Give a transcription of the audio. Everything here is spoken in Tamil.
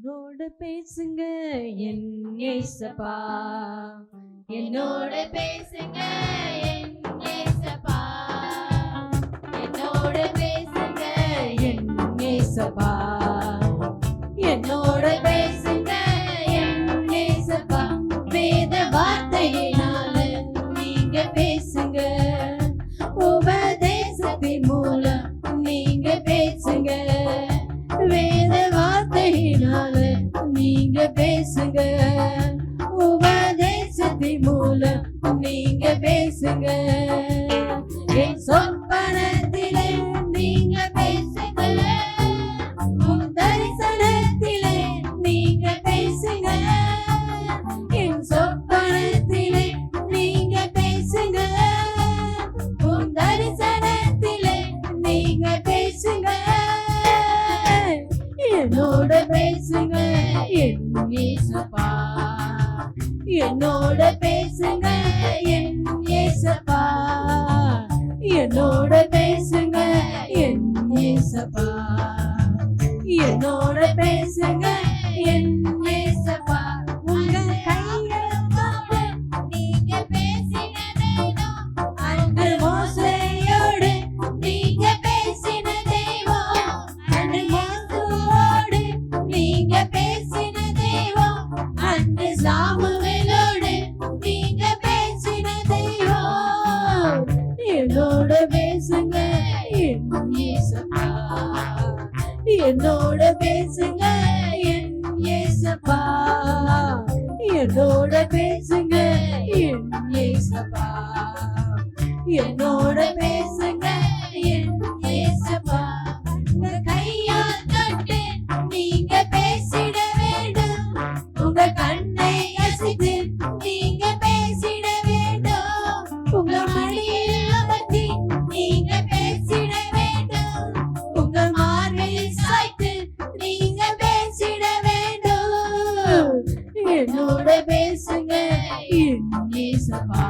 என்னோட பேசுங்க என் ஏசப்பா, என்னோட பேசுங்க என் ஏசப்பா, என்னோட பேசுங்க என் ஏசப்பா, என்னோட பேசுங்க என் ஏசப்பா. வேத வார்த்தையினால நீங்க பேசுங்க, உபதேசத்தின் மூலம் நீங்க பேசுங்க. வேத வார்த்தையினால நீங்க பேசுங்க, உபதேசத்தின் மூலம் நீங்க பேசுங்க. என் சொப்பனத்திலே நீங்க பேசுங்க, உன் தரிசனத்திலே நீங்க பேசுங்க. என் சொப்பனத்திலே நீங்க பேசுங்க, உன் தரிசனத்திலே நீங்க பேசுங்க. என்னோட பேசுங்க என் ஏசப்பா, என்னோட பேசுங்க என் ஏசப்பா, என்னோட பேசுங்க என் ஏசப்பா, என்னோட பேசுங்க என் ஏசப்பா. உங்க கையோடு நீங்க பேசின தெய்வம், அன்று மோசேயோடு நீங்க பேசின தெய்வம், அன்று மோசேயோடு நீங்க பேசின தெய்வம், அன்று சாமுவேலோடு நீங்க பேசின தெய்வம். என்னோட பேசுங்க என் ஏசப்பா, என்னோட பேசுங்க என் ஏசப்பா, என்னோட பேசுங்க என் ஏசப்பா, என்னோட பேசுங்க என் ஏசப்பா. உங்க கையால் தொட்டு நீங்க பேசிட வேண்டும், உங்க கண்ணை அசைத்து நீங்க பேசிட வேண்டும், உங்க மடியில் அமர்த்தி நீங்க பேசிட வேண்டும், உங்க மார்பில் சாய்த்து நீங்க பேசிட வேண்டும். என்னோட பேசுங்க என் ஏசப்பா,